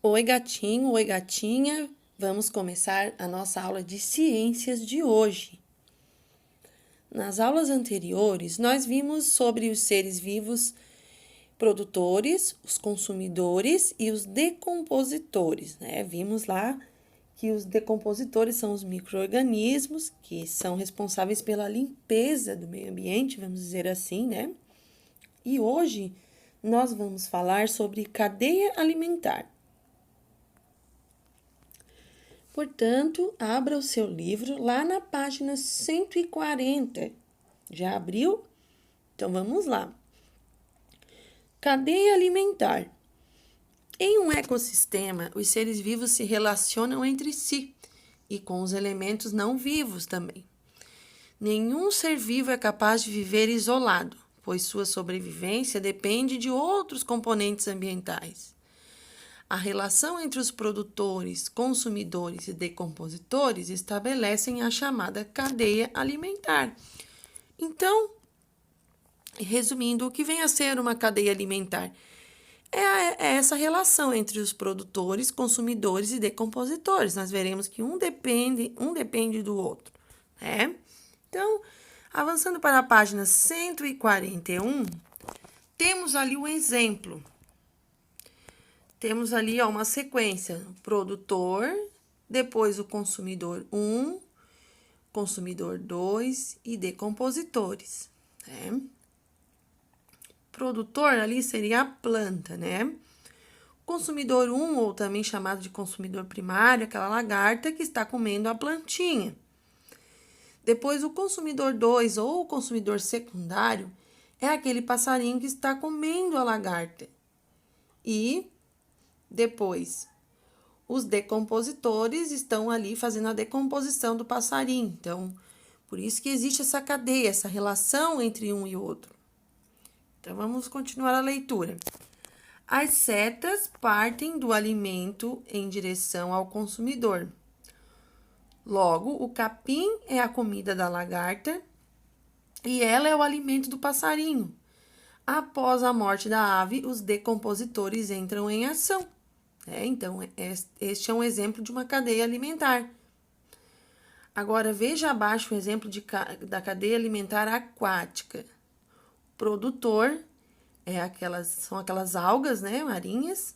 Oi, gatinho, oi, gatinha. Vamos começar a nossa aula de ciências de hoje. Nas aulas anteriores, nós vimos sobre os seres vivos produtores, os consumidores e os decompositores, né? Vimos lá que os decompositores são os micro-organismos que são responsáveis pela limpeza do meio ambiente, vamos dizer assim, né? E hoje nós vamos falar sobre cadeia alimentar. Portanto, abra o seu livro lá na página 140. Já abriu? Então vamos lá. Cadeia alimentar. Em um ecossistema, os seres vivos se relacionam entre si e com os elementos não vivos também. Nenhum ser vivo é capaz de viver isolado, pois sua sobrevivência depende de outros componentes ambientais. A relação entre os produtores, consumidores e decompositores estabelecem a chamada cadeia alimentar. Então, resumindo, o que vem a ser uma cadeia alimentar? É essa relação entre os produtores, consumidores e decompositores. Nós veremos que um depende do outro, né? Então, avançando para a página 141, temos ali um exemplo. Temos ali uma sequência, produtor, depois o consumidor 1, consumidor 2 e decompositores, né? Produtor ali seria a planta, né? Consumidor 1, ou também chamado de consumidor primário, aquela lagarta que está comendo a plantinha. Depois o consumidor 2, ou o consumidor secundário, é aquele passarinho que está comendo a lagarta. E depois, os decompositores estão ali fazendo a decomposição do passarinho. Então, por isso que existe essa cadeia, essa relação entre um e outro. Então, vamos continuar a leitura. As setas partem do alimento em direção ao consumidor. Logo, o capim é a comida da lagarta e ela é o alimento do passarinho. Após a morte da ave, os decompositores entram em ação. Então, este é um exemplo de uma cadeia alimentar. Agora, veja abaixo o exemplo da cadeia alimentar aquática. O produtor são aquelas algas, né, marinhas.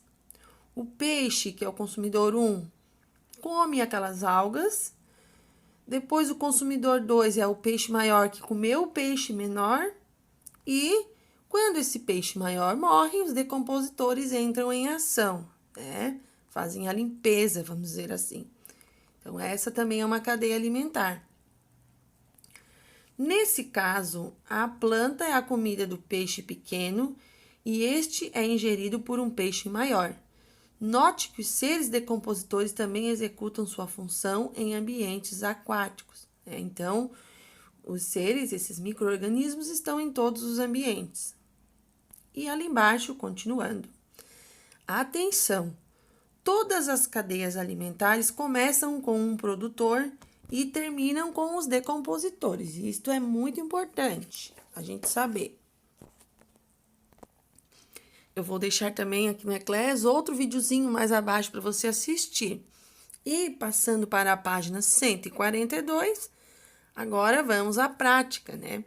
O peixe, que é o consumidor 1, come aquelas algas. Depois, o consumidor 2 é o peixe maior que comeu o peixe menor. E quando esse peixe maior morre, os decompositores entram em ação, né? Fazem a limpeza, vamos dizer assim. Então, essa também é uma cadeia alimentar. Nesse caso, a planta é a comida do peixe pequeno e este é ingerido por um peixe maior. Note que os seres decompositores também executam sua função em ambientes aquáticos, né? Então, os seres, esses micro-organismos, estão em todos os ambientes. E ali embaixo, continuando. Atenção! Todas as cadeias alimentares começam com um produtor e terminam com os decompositores. Isto é muito importante a gente saber. Eu vou deixar também aqui no Eclés outro videozinho mais abaixo para você assistir. E passando para a página 142, agora vamos à prática, né?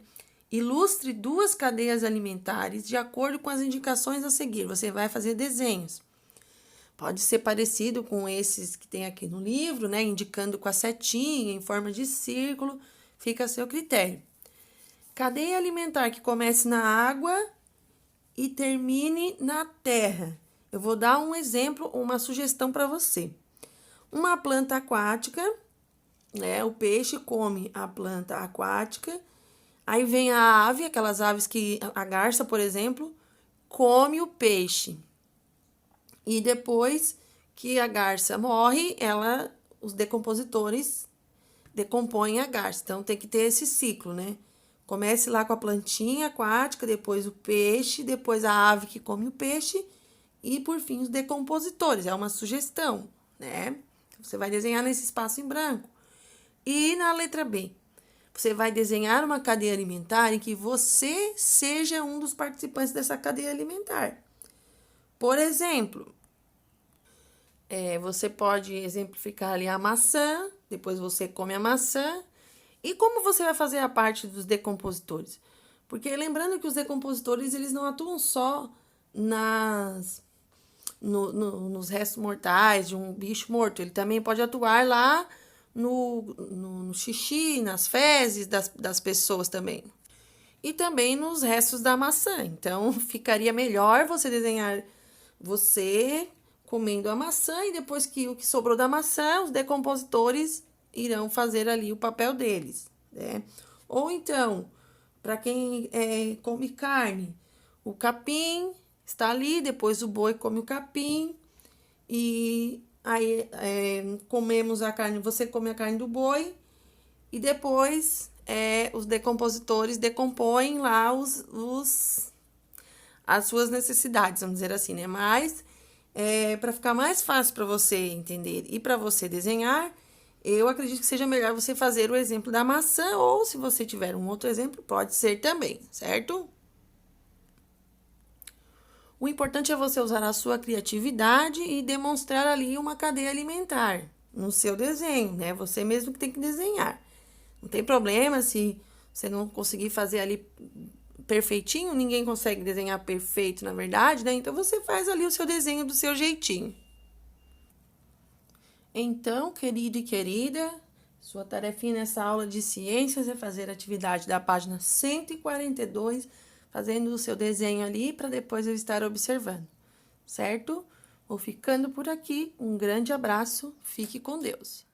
Ilustre duas cadeias alimentares de acordo com as indicações a seguir. Você vai fazer desenhos. Pode ser parecido com esses que tem aqui no livro, né? Indicando com a setinha em forma de círculo, fica a seu critério. Cadeia alimentar que comece na água e termine na terra. Eu vou dar um exemplo, uma sugestão para você. Uma planta aquática, né? O peixe come a planta aquática. Aí vem a ave, aquelas aves que a garça, por exemplo, come o peixe. E depois que a garça morre, os decompositores decompõem a garça. Então, tem que ter esse ciclo, né? Comece lá com a plantinha aquática, depois o peixe, depois a ave que come o peixe e, por fim, os decompositores. É uma sugestão, né? Você vai desenhar nesse espaço em branco. E na letra B, você vai desenhar uma cadeia alimentar em que você seja um dos participantes dessa cadeia alimentar. Por exemplo, Você pode exemplificar ali a maçã, depois você come a maçã. E como você vai fazer a parte dos decompositores? Porque lembrando que os decompositores, eles não atuam só nos restos mortais de um bicho morto. Ele também pode atuar lá no xixi, nas fezes das pessoas também. E também nos restos da maçã. Então, ficaria melhor você desenhar você comendo a maçã e depois que o que sobrou da maçã, os decompositores irão fazer ali o papel deles, né? Ou então, para quem come carne, o capim está ali, depois o boi come o capim e aí comemos a carne, você come a carne do boi e depois os decompositores decompõem lá as suas necessidades, vamos dizer assim, né? Mas para ficar mais fácil para você entender e para você desenhar, eu acredito que seja melhor você fazer o exemplo da maçã, ou se você tiver um outro exemplo, pode ser também, certo? O importante é você usar a sua criatividade e demonstrar ali uma cadeia alimentar no seu desenho, né? Você mesmo que tem que desenhar. Não tem problema se você não conseguir fazer ali perfeitinho, ninguém consegue desenhar perfeito, na verdade, né? Então você faz ali o seu desenho do seu jeitinho. Então, querido e querida, sua tarefinha nessa aula de ciências é fazer a atividade da página 142, fazendo o seu desenho ali para depois eu estar observando, certo? Vou ficando por aqui. Um grande abraço, fique com Deus.